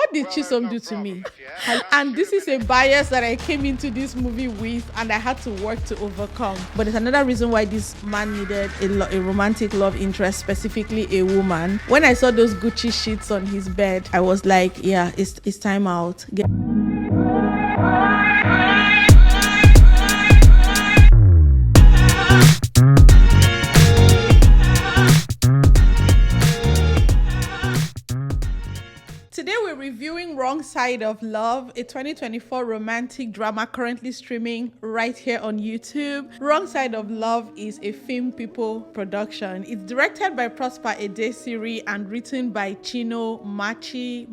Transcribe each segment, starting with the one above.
what did Chisom do to me? And this is a bias that I came into this movie with and I had to work to overcome. But it's another reason why this man needed a romantic love interest, specifically a woman. When I saw those Gucci sheets on his bed, I was like, yeah, it's time out. Today we're reviewing Wrong Side of Love, a 2024 romantic drama currently streaming right here on YouTube. Wrong Side of Love is a FeemPipo production. It's directed by Prosper Edesiri and written by Chino, Marchie.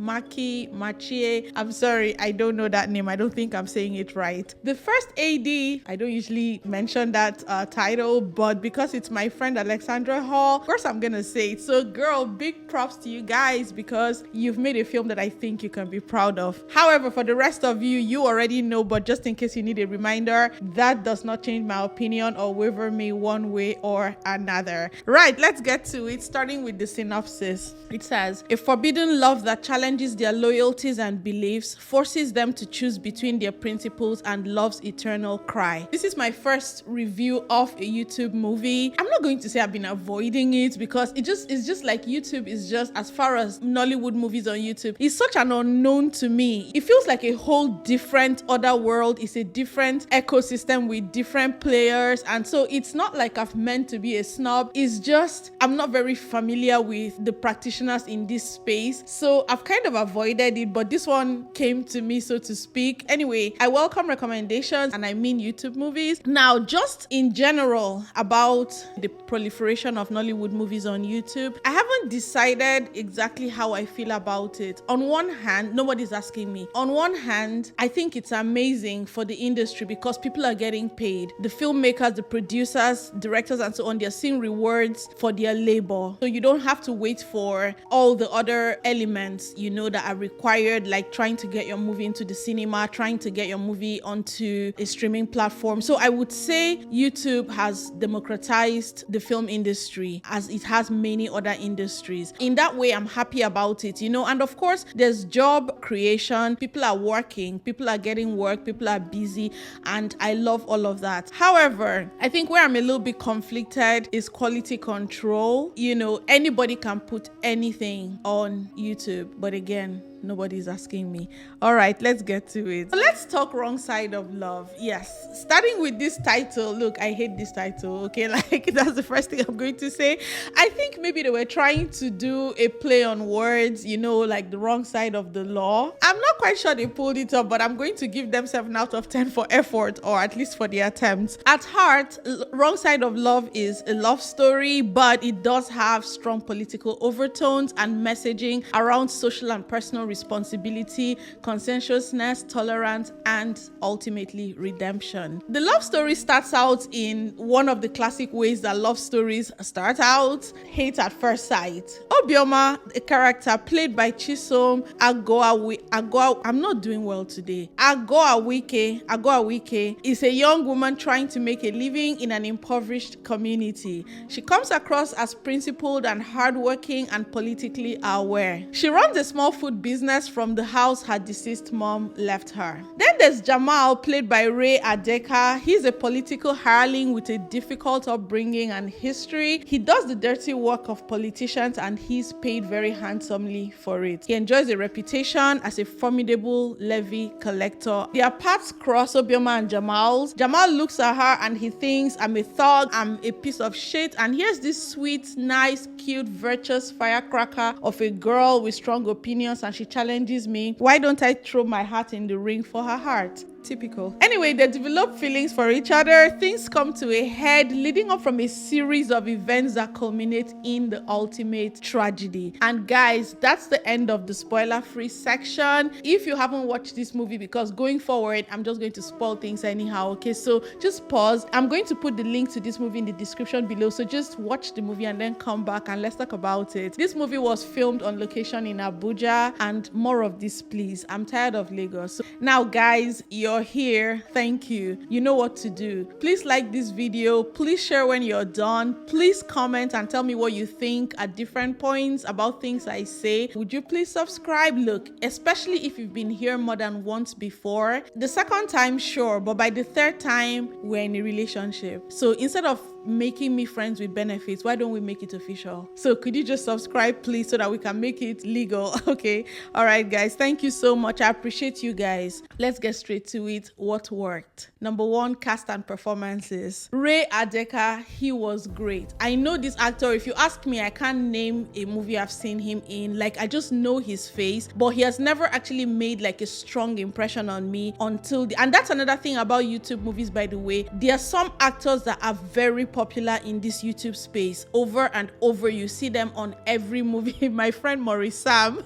I'm sorry, I don't know that name. I don't think I'm saying it right. The first AD, I don't usually mention that title, but because it's my friend Alexandra Hall, of course I'm gonna say it. So girl, big props to you guys because you've made a film that I think you can be proud of. However, for the rest of you, you already know, but just in case you need a reminder, that does not change my opinion or waver me one way or another. Right, let's get to it, starting with the synopsis. It says, a forbidden love that challenges their loyalties and beliefs, forces them to choose between their principles and love's eternal cry. This is my first review of a YouTube movie. I'm not going to say I've been avoiding it because it's just like YouTube is just, as far as Nollywood movies on YouTube, it's such an unknown to me. It feels like a whole different other world. It's a different ecosystem with different players, and so it's not like I've meant to be a snob. It's just I'm not very familiar with the practitioners in this space, so I've kind of avoided it, but this one came to me, so to speak. Anyway, I welcome recommendations, and I mean YouTube movies. Now, just in general about the proliferation of Nollywood movies on YouTube, I haven't decided exactly how I feel about it. On one hand, nobody's asking me. On one hand, I think it's amazing for the industry because people are getting paid. The filmmakers, the producers, directors, and so on, they're seeing rewards for their labor. So you don't have to wait for all the other elements, that are required, like trying to get your movie into the cinema, trying to get your movie onto a streaming platform. So I would say YouTube has democratized the film industry as it has many other industries. In that way, I'm happy about it, and of course, there's job creation. People are working, people are getting work, people are busy, and I love all of that. However, I think where I'm a little bit conflicted is quality control. Anybody can put anything on YouTube, but again, nobody's asking me. All right, let's get to it. Let's talk Wrong Side of Love. Yes, starting with this title. Look, I hate this title. Okay, that's the first thing I'm going to say. I think maybe they were trying to do a play on words, like the wrong side of the law. I'm not quite sure they pulled it up, but I'm going to give them 7 out of 10 for effort, or at least for the attempt. At heart, Wrong Side of Love is a love story, but it does have strong political overtones and messaging around social and personal responsibility, consensuousness, tolerance, and ultimately redemption. The love story starts out in one of the classic ways that love stories start out: hate at first sight. Obioma, a character played by Chisom Agoawuike, I'm not doing well today. Agoawuike is a young woman trying to make a living in an impoverished community. She comes across as principled and hardworking and politically aware. She runs a small food business from the house her deceased mom left her. Then there's Jamal, played by Adeka. He's a political hireling with a difficult upbringing and history. He does the dirty work of politicians and he's paid very handsomely for it. He enjoys a reputation as a formidable levy collector. Their paths cross, Obioma and Jamal's. Jamal looks at her and he thinks, I'm a thug, I'm a piece of shit. And here's this sweet, nice, cute, virtuous firecracker of a girl with strong opinions, and she challenges me. Why don't I throw my hat in the ring for her heart? Typical. Anyway, they develop feelings for each other. Things come to a head, leading up from a series of events that culminate in the ultimate tragedy. And guys, that's the end of the spoiler-free section. If you haven't watched this movie, because going forward, I'm just going to spoil things anyhow, okay? So just pause. I'm going to put the link to this movie in the description below. So just watch the movie and then come back and let's talk about it. This movie was filmed on location in Abuja, and more of this, please. I'm tired of Lagos. So now, guys, your you're here, thank you. You know what to do. Please like this video. Please share when you're done. Please comment and tell me what you think at different points about things I say. Would you please subscribe? Look, especially if you've been here more than once before. The second time, sure, but by the third time, we're in a relationship. So instead of making me friends with benefits, why don't we make it official? So could you just subscribe, please, so that we can make it legal? Okay. All right, guys. Thank you so much. I appreciate you guys. Let's get straight to it. What worked? Number one, cast and performances. Adeka, he was great. I know this actor. If you ask me, I can't name a movie I've seen him in. Like, I just know his face, but he has never actually made like a strong impression on me until and that's another thing about YouTube movies, by the way. There are some actors that are very popular in this YouTube space. Over and over, you see them on every movie. My friend Maurice Sam,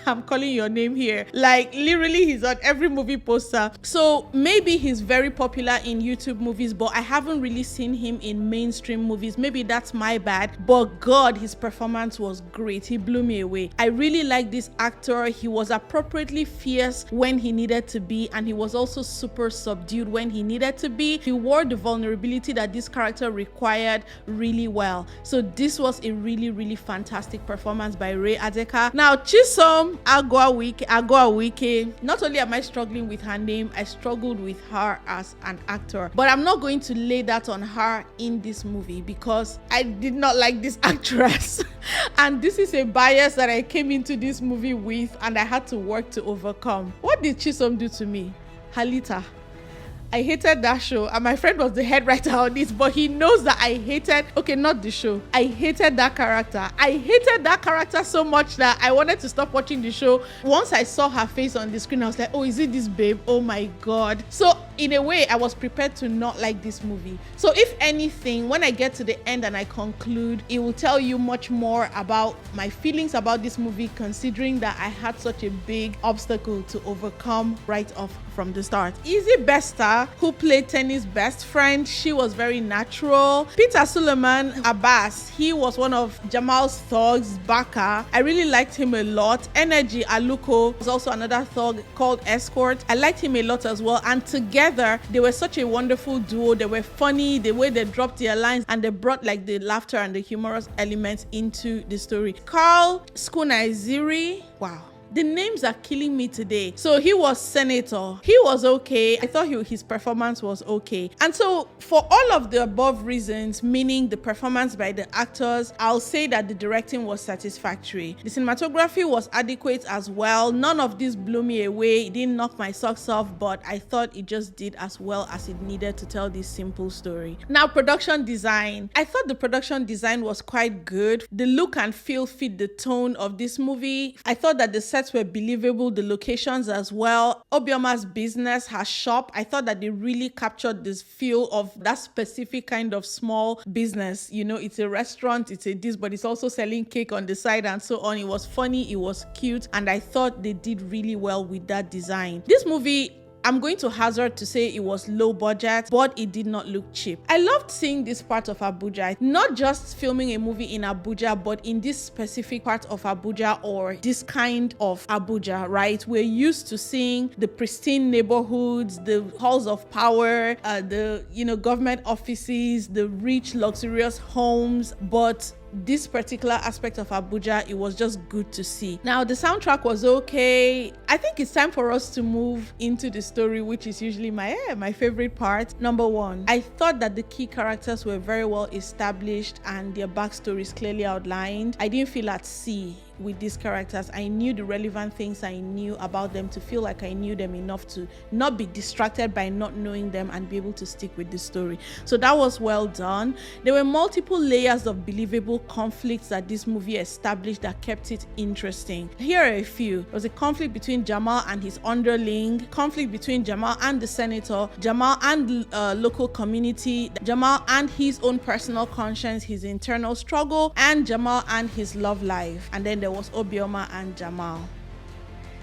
I'm calling your name here. Like, literally, he's on every movie poster. So maybe he's very popular in YouTube movies, but I haven't really seen him in mainstream movies. Maybe that's my bad, but God, his performance was great. He blew me away. I really like this actor. He was appropriately fierce when he needed to be, and he was also super subdued when he needed to be. He wore the vulnerability that this character required really well. So this was a really, really fantastic performance by Adeka. Now, Chisom Agoawuike, not only am I struggling with her name, I struggled with her as an actor, but I'm not going to lay that on her in this movie because I did not like this actress. And this is a bias that I came into this movie with, and I had to work to overcome. What did Chisom do to me? Halita. I hated that show, and my friend was the head writer on this, but he knows that I hated, okay, not the show. I hated that character. I hated that character so much that I wanted to stop watching the show. Once I saw her face on the screen, I was like, oh, is it this babe? Oh my God. So in a way, I was prepared to not like this movie. So if anything, when I get to the end and I conclude, it will tell you much more about my feelings about this movie, considering that I had such a big obstacle to overcome right off from the start. Izzy Besta, who played Tenny's best friend, she was very natural. Peter Suleiman Abbas, he was one of Jamal's thugs, Baka. I really liked him a lot. Energy Aluko was also another thug called Escort. I liked him a lot as well. And together, they were such a wonderful duo. They were funny, the way they dropped their lines, and they brought like the laughter and the humorous elements into the story. Carl Izzy, wow. The names are killing me today. So he was senator. He was okay. I thought his performance was okay. And so for all of the above reasons, meaning the performance by the actors, I'll say that the directing was satisfactory. The cinematography was adequate as well. None of this blew me away. It didn't knock my socks off, but I thought it just did as well as it needed to tell this simple story. Now, production design. I thought the production design was quite good. The look and feel fit the tone of this movie. I thought that the sets were believable, the locations as well. Obioma's business, her shop, I thought that they really captured this feel of that specific kind of small business. You know, it's a restaurant, it's a this, but it's also selling cake on the side and so on. It was funny, it was cute, and I thought they did really well with that design. This movie, I'm going to hazard to say it was low budget, but it did not look cheap. I loved seeing this part of Abuja, not just filming a movie in Abuja, but in this specific part of Abuja, or this kind of Abuja, right? We're used to seeing the pristine neighborhoods, the halls of power, the government offices, the rich, luxurious homes, but this particular aspect of Abuja, it was just good to see. Now, the soundtrack was okay. I think it's time for us to move into the story, which is usually my favorite part. Number one, I thought that the key characters were very well established and their backstories clearly outlined. I didn't feel at sea with these characters. I knew the relevant things I knew about them to feel like I knew them enough to not be distracted by not knowing them and be able to stick with the story. So that was well done. There were multiple layers of believable conflicts that this movie established that kept it interesting. Here are a few. There was a conflict between Jamal and his underling, conflict between Jamal and the senator, Jamal and the local community, Jamal and his own personal conscience, his internal struggle, and Jamal and his love life. And then there was Obioma and Jamal.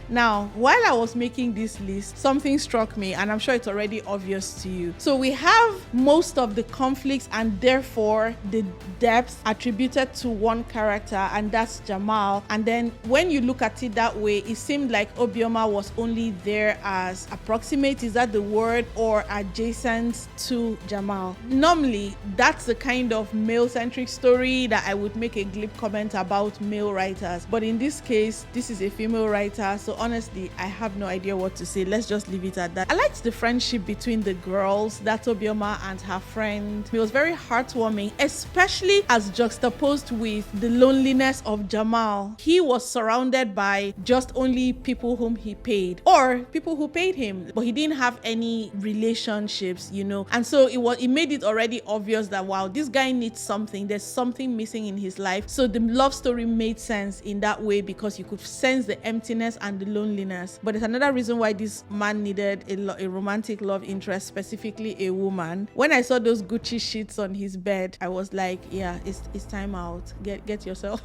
Now, while I was making this list, something struck me, and I'm sure it's already obvious to you. So we have most of the conflicts and therefore the depth attributed to one character, and that's Jamal. And then when you look at it that way, it seemed like Obioma was only there as approximate, is that the word, or adjacent to Jamal. Normally, that's the kind of male-centric story that I would make a glib comment about male writers. But in this case, this is a female writer, so honestly, I have no idea what to say. Let's just leave it at that. I liked the friendship between the girls, that's Obioma and her friend. It was very heartwarming, especially as juxtaposed with the loneliness of Jamal. He was surrounded by just only people whom he paid, or people who paid him, but he didn't have any relationships, you know. And so it made it already obvious that, wow, this guy needs something. There's something missing in his life. So the love story made sense in that way, because you could sense the emptiness and the loneliness. But there's another reason why this man needed a romantic love interest, specifically a woman. When I saw those Gucci sheets on his bed, I was like, yeah, it's time out. Get yourself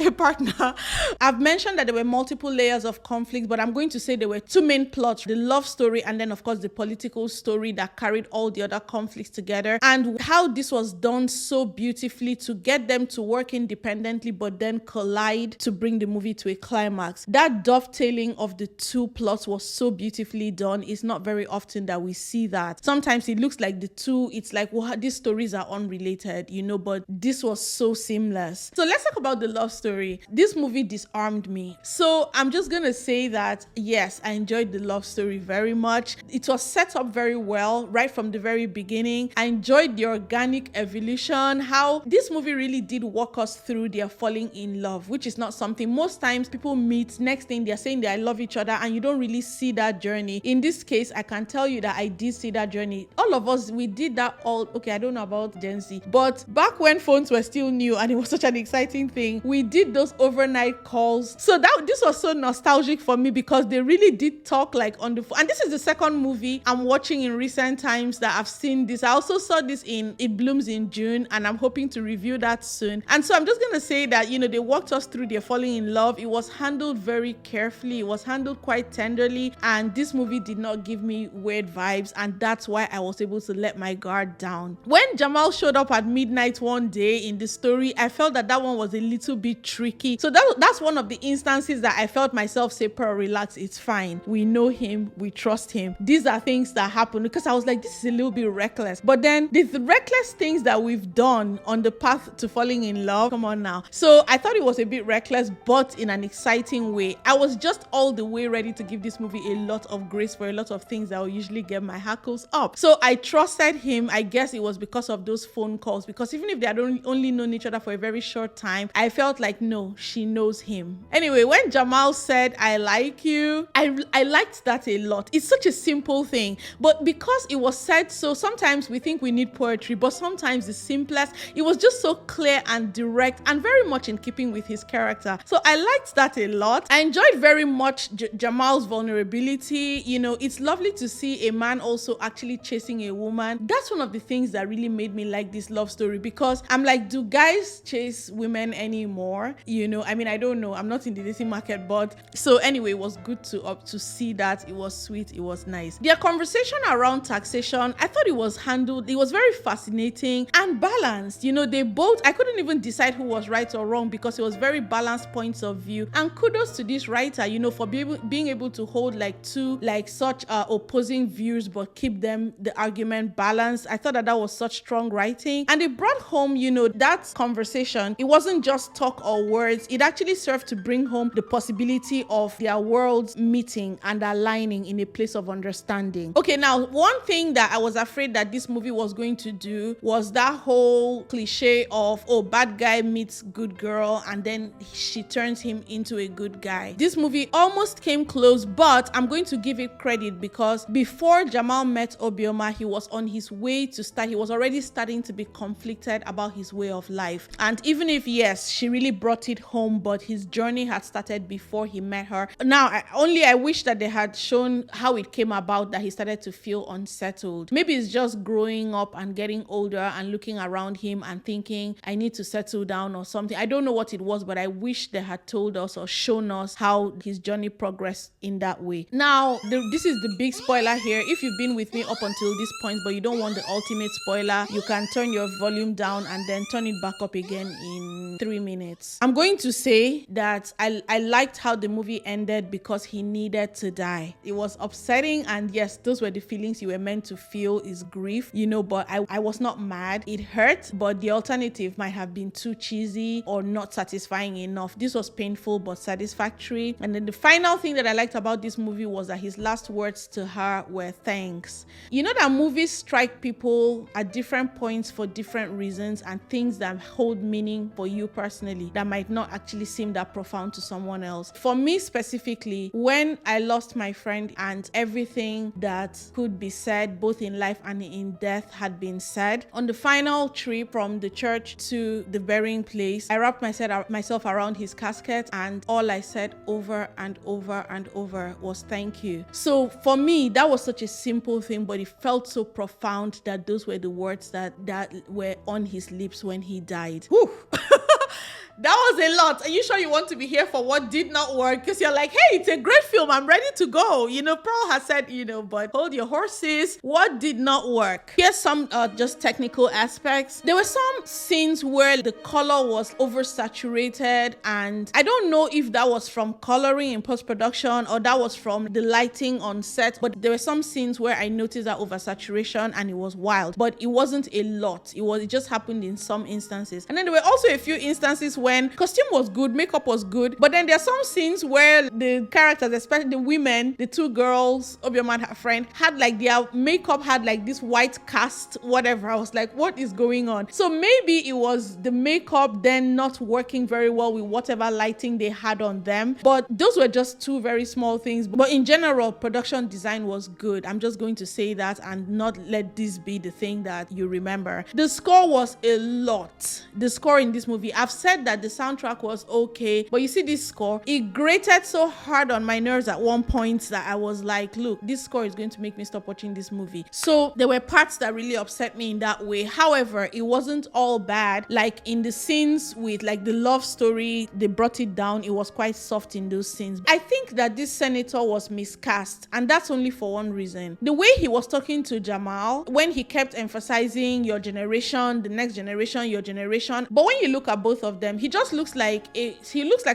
a partner. I've mentioned that there were multiple layers of conflict, but I'm going to say there were two main plots: the love story and then of course the political story that carried all the other conflicts together, and how this was done so beautifully to get them to work independently but then collide to bring the movie to a climax. That dovetailing of the two plots was so beautifully done. It's not very often that we see that. Sometimes it looks like the two, it's like, well, these stories are unrelated, you know, but this was so seamless. So let's talk about the love story. This movie disarmed me. So I'm just gonna say that, yes, I enjoyed the love story very much. It was set up very well right from the very beginning. I enjoyed the organic evolution, how this movie really did walk us through their falling in love, which is not something most times people meet, next thing they're saying they love each other, and you don't really see that journey. In this case, I can tell you that I did see that journey. All of us, we did that all, okay, I don't know about Gen Z, but back when phones were still new and it was such an exciting thing, we did those overnight calls. So this was so nostalgic for me, because they really did talk like on the phone. And this is the second movie I'm watching in recent times that I've seen this. I also saw this in It Blooms in June, and I'm hoping to review that soon. And so I'm just gonna say that, you know, they walked us through their falling in love. It was handled very carefully. It was handled quite tenderly, and this movie did not give me weird vibes, and that's why I was able to let my guard down. When Jamal showed up at midnight one day in the story, I felt that one was a little bit tricky. So that's one of the instances that I felt myself say, Pearl, relax, it's fine. We know him, we trust him. These are things that happen, because I was like, this is a little bit reckless. But then the reckless things that we've done on the path to falling in love, come on now. So I thought it was a bit reckless, but in an exciting way. I was just all the way ready to give this movie a lot of grace for a lot of things that will usually get my hackles up. So I trusted him. I guess it was because of those phone calls, because even if they had only known each other for a very short time, I felt like, no, she knows him. Anyway, when Jamal said, I like you, I liked that a lot. It's such a simple thing, but because it was said so, sometimes we think we need poetry, but sometimes the simplest, it was just so clear and direct and very much in keeping with his character. So I liked that a lot. I enjoyed very much Jamal's vulnerability. You know, it's lovely to see a man also actually chasing a woman. That's one of the things that really made me like this love story, because I'm like, do guys chase women anymore? You know, I mean, I don't know. I'm not in the dating market, but so anyway, it was good to see that. It was sweet. It was nice. Their conversation around taxation, I thought it was handled. It was very fascinating and balanced. You know, they both, I couldn't even decide who was right or wrong, because it was very balanced points of view. And kudos to this writer, you know, for being able to hold like two like such opposing views but keep the argument balanced. I thought that was such strong writing, and it brought home, you know, that conversation. It wasn't just talk or words. It actually served to bring home the possibility of their worlds meeting and aligning in a place of understanding. Okay, now one thing that I was afraid that this movie was going to do was that whole cliche of, oh, bad guy meets good girl and then she turns him into a good guy. This movie almost came close, but I'm going to give it credit, because before Jamal met Obioma, he was on his way to start. He was already starting to be conflicted about his way of life. And even if, yes, she really brought it home, but his journey had started before he met her. Now, I wish that they had shown how it came about that he started to feel unsettled. Maybe it's just growing up and getting older and looking around him and thinking, I need to settle down or something. I don't know what it was, but I wish they had told us or shown us how his journey progressed in that way. Now, this is the big spoiler here. If you've been with me up until this point, but you don't want the ultimate spoiler, you can turn your volume down and then turn it back up again in 3 minutes. I'm going to say that I liked how the movie ended because he needed to die. It was upsetting, and yes, those were the feelings you were meant to feel, is grief, but I was not mad. It hurt, but the alternative might have been too cheesy or not satisfying enough. This was painful but satisfactory. And then the final thing that I liked about this movie was that his last words to her were thanks. You know that movies strike people at different points for different reasons, and things that hold meaning for you personally that might not actually seem that profound to someone else. For me specifically, when I lost my friend and everything that could be said both in life and in death had been said, on the final trip from the church to the burying place, I wrapped myself around his casket, and all I said over and over and over was thank you. So for me, that was such a simple thing, but it felt so profound that those were the words that were on his lips when he died. Whew. That was a lot. Are you sure you want to be here for what did not work? Because you're like, hey, it's a great film. I'm ready to go. Pearl has said, but hold your horses. What did not work? Here's some just technical aspects. There were some scenes where the color was oversaturated, and I don't know if that was from coloring in post-production or that was from the lighting on set, but there were some scenes where I noticed that oversaturation, and it was wild, but it wasn't a lot. It just happened in some instances. And then there were also a few instances when costume was good, makeup was good, but then there are some scenes where the characters, especially the women, the two girls, Obioma and her friend, had like their makeup had like this white cast, whatever. I was like, what is going on? So maybe it was the makeup then not working very well with whatever lighting they had on them. But those were just two very small things. But in general, production design was good. I'm just going to say that and not let this be the thing that you remember. The score was a lot. The score in this movie, I've said that the soundtrack was okay, but you see this score, it grated so hard on my nerves at one point that I was like, look, this score is going to make me stop watching this movie. So there were parts that really upset me in that way. However, it wasn't all bad. Like in the scenes with like the love story, they brought it down. It was quite soft in those scenes. I think that this senator was miscast, and that's only for one reason. The way he was talking to Jamal, when he kept emphasizing your generation, the next generation, your generation, but when you look at both of them, he just looks like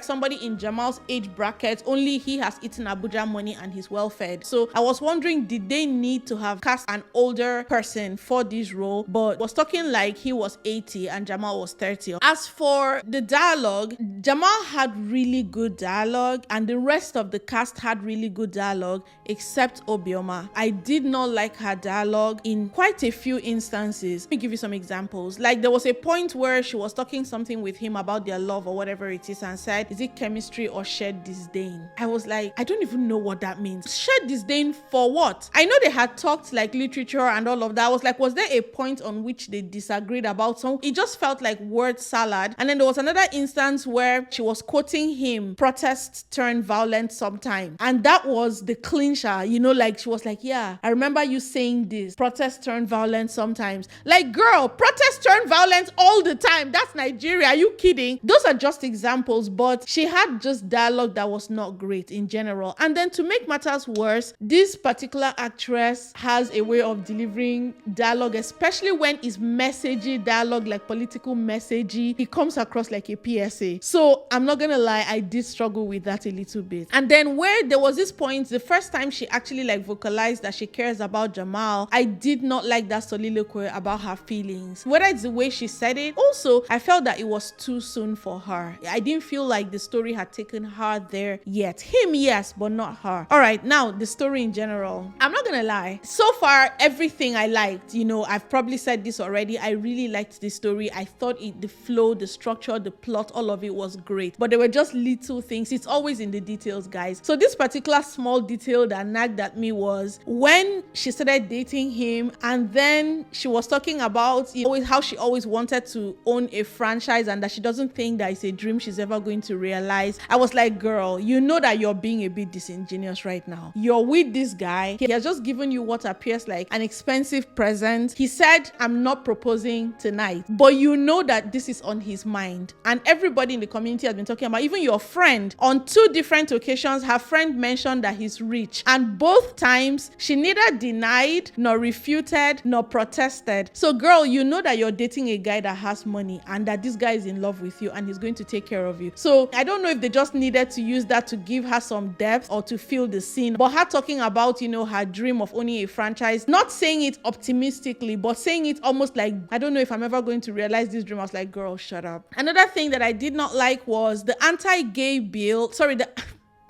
somebody in Jamal's age bracket, only he has eaten Abuja money and he's well fed. So I was wondering, did they need to have cast an older person for this role? But was talking like he was 80 and Jamal was 30. As for the dialogue, Jamal had really good dialogue and the rest of the cast had really good dialogue except Obioma. I did not like her dialogue in quite a few instances. Let me give you some examples. Like there was a point where she was talking something with him about their love or whatever it is and said, is it chemistry or shared disdain? I was like, I don't even know what that means. Shared disdain for what? I know they had talked like literature and all of that. I was like, was there a point on which they disagreed about something? It just felt like word salad. And then there was another instance where she was quoting him, protest turn violent sometime. And that was the clincher, like she was like, yeah, I remember you saying this, protest turn violent sometimes. Like, girl, protest turn violent all the time. That's Nigeria. Are you kidding? Those are just examples, but she had just dialogue that was not great in general. And then to make matters worse, this particular actress has a way of delivering dialogue, especially when it's messagey dialogue, like political messagey. It comes across like a PSA. So I'm not gonna lie, I did struggle with that a little bit. And then where there was this point, the first time she actually like vocalized that she cares about Jamal, I did not like that soliloquy about her feelings. Whether it's the way she said it, also I felt that it was too soon for her. I didn't feel like the story had taken her there yet. Him, yes, but not her. All right, now the story in general. I'm not gonna lie. So far, everything I liked, I've probably said this already. I really liked the story. I thought the flow, the structure, the plot, all of it was great. But there were just little things. It's always in the details, guys. So this particular small detail that nagged at me was when she started dating him and then she was talking about how she always wanted to own a franchise and that she doesn't doesn't think that it's a dream she's ever going to realize. I was like, girl, you know that you're being a bit disingenuous right now. You're with this guy. He has just given you what appears like an expensive present. He said, I'm not proposing tonight, but you know that this is on his mind. And everybody in the community has been talking about, even your friend, on 2 different occasions, her friend mentioned that he's rich. And both times, she neither denied, nor refuted, nor protested. So girl, you know that you're dating a guy that has money and that this guy is in love with you and he's going to take care of you. So I don't know if they just needed to use that to give her some depth or to fill the scene. But her talking about, her dream of owning a franchise, not saying it optimistically, but saying it almost like, I don't know if I'm ever going to realize this dream. I was like, girl, shut up. Another thing that I did not like was the anti-gay bill.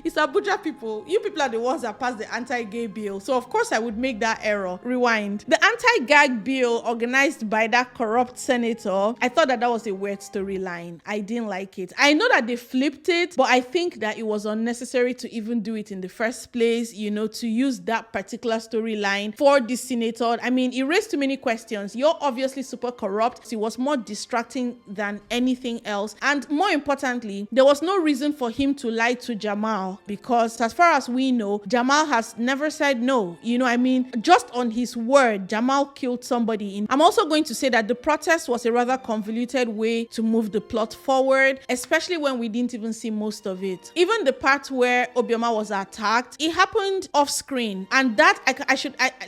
It's Abuja people. You people are the ones that passed the anti-gay bill. So of course I would make that error. Rewind. The anti-gag bill organized by that corrupt senator, I thought that was a weird storyline. I didn't like it. I know that they flipped it, but I think that it was unnecessary to even do it in the first place, to use that particular storyline for the senator. I mean, it raised too many questions. You're obviously super corrupt. It was more distracting than anything else. And more importantly, there was no reason for him to lie to Jamal, because as far as we know, Jamal has never said no. Just on his word, Jamal killed somebody. I'm also going to say that the protest was a rather convoluted way to move the plot forward, especially when we didn't even see most of it. Even the part where Obioma was attacked, it happened off screen. And that,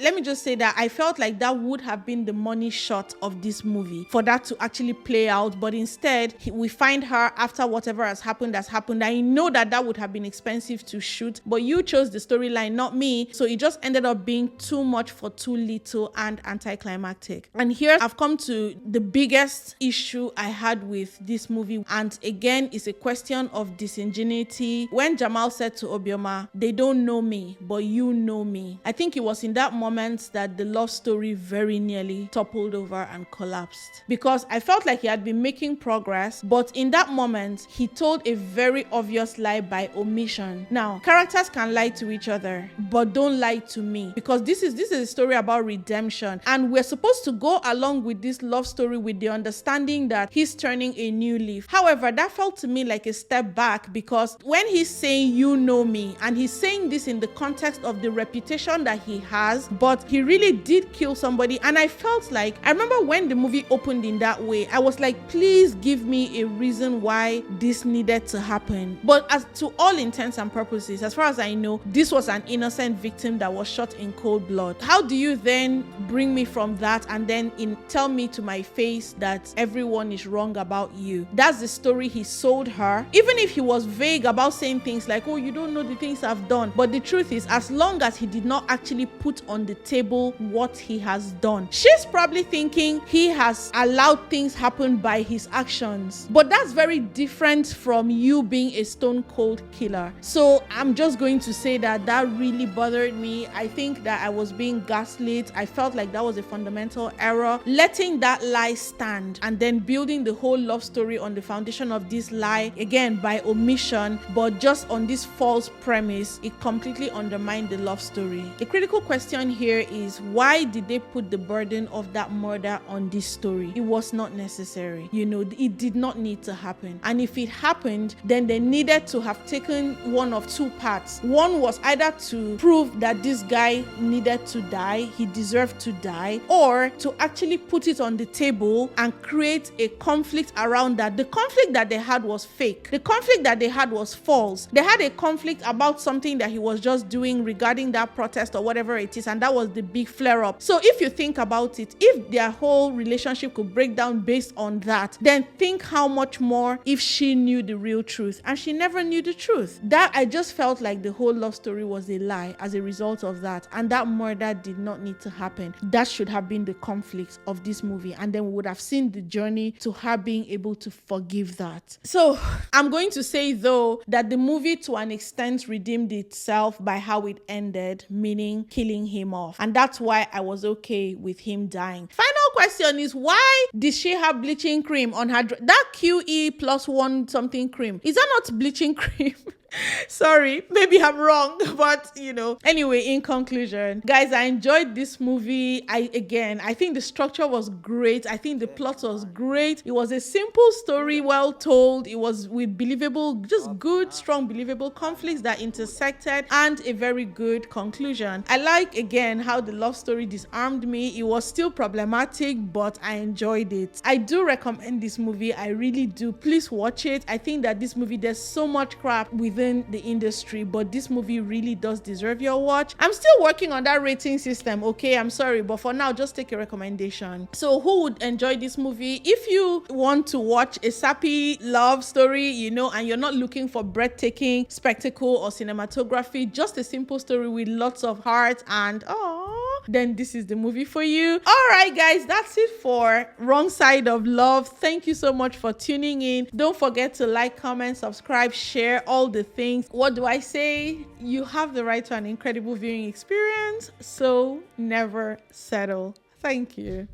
let me just say that I felt like that would have been the money shot of this movie, for that to actually play out. But instead, we find her after whatever has happened. I know that would have been expensive to shoot, but you chose the storyline, not me. So it just ended up being too much for too little and anticlimactic. And here I've come to the biggest issue I had with this movie. And again, it's a question of disingenuity. When Jamal said to Obioma, they don't know me, but you know me. I think it was in that moment that the love story very nearly toppled over and collapsed, because I felt like he had been making progress, but in that moment, he told a very obvious lie by omission. Now, characters can lie to each other, but don't lie to me, because this is a story about redemption, and we're supposed to go along with this love story with the understanding that he's turning a new leaf. However, that felt to me like a step back, because when he's saying you know me, and he's saying this in the context of the reputation that he has, but he really did kill somebody. And I felt like, I remember when the movie opened in that way, I was like, please give me a reason why this needed to happen. But as to all intents and purposes, as far as I know, this was an innocent victim that was shot in cold blood. How do you then bring me from that and then tell me to my face that everyone is wrong about you? That's the story he sold her. Even if he was vague about saying things like, oh, you don't know the things I've done. But the truth is, as long as he did not actually put on the table what he has done, she's probably thinking he has allowed things happen by his actions. But that's very different from you being a stone cold killer. So I'm just going to say that really bothered me. I think that I was being gaslit. I felt like that was a fundamental error. Letting that lie stand and then building the whole love story on the foundation of this lie, again by omission, but just on this false premise, it completely undermined the love story. The critical question here is, why did they put the burden of that murder on this story? It was not necessary. It did not need to happen. And if it happened, then they needed to have taken one of 2 parts. One was either to prove that this guy needed to die, he deserved to die, or to actually put it on the table and create a conflict around that. The conflict that they had was fake. The conflict that they had was false. They had a conflict about something that he was just doing regarding that protest or whatever it is, and that was the big flare-up. So if you think about it, if their whole relationship could break down based on that, then think how much more if she knew the real truth, and she never knew the truth. That I just felt like the whole love story was a lie as a result of that, and that murder did not need to happen. That should have been the conflict of this movie, and then we would have seen the journey to her being able to forgive that. So I'm going to say though that the movie to an extent redeemed itself by how it ended, meaning killing him off, and that's why I was okay with him dying. Final question is, why did she have bleaching cream on her that QE+1 something cream? Is that not bleaching cream? Sorry, maybe I'm wrong, but Anyway, in conclusion, guys, I enjoyed this movie. I think the structure was great. I think the plot was great. It was a simple story, well told. It was with believable, just good, strong, believable conflicts that intersected, and a very good conclusion. I like, again, how the love story disarmed me. It was still problematic, but I enjoyed it. I do recommend this movie. I really do. Please watch it. I think that this movie, there's so much crap within the industry, but this movie really does deserve your watch. I'm still working on that rating system, okay? I'm sorry, but for now, just take a recommendation. So who would enjoy this movie? If you want to watch a sappy love story, and you're not looking for breathtaking spectacle or cinematography, just a simple story with lots of heart and then this is the movie for you. All right, guys, that's it for Wrong Side of Love. Thank you so much for tuning in. Don't forget to like, comment, subscribe, share, all the things. What do I say? You have the right to an incredible viewing experience, so never settle. Thank you.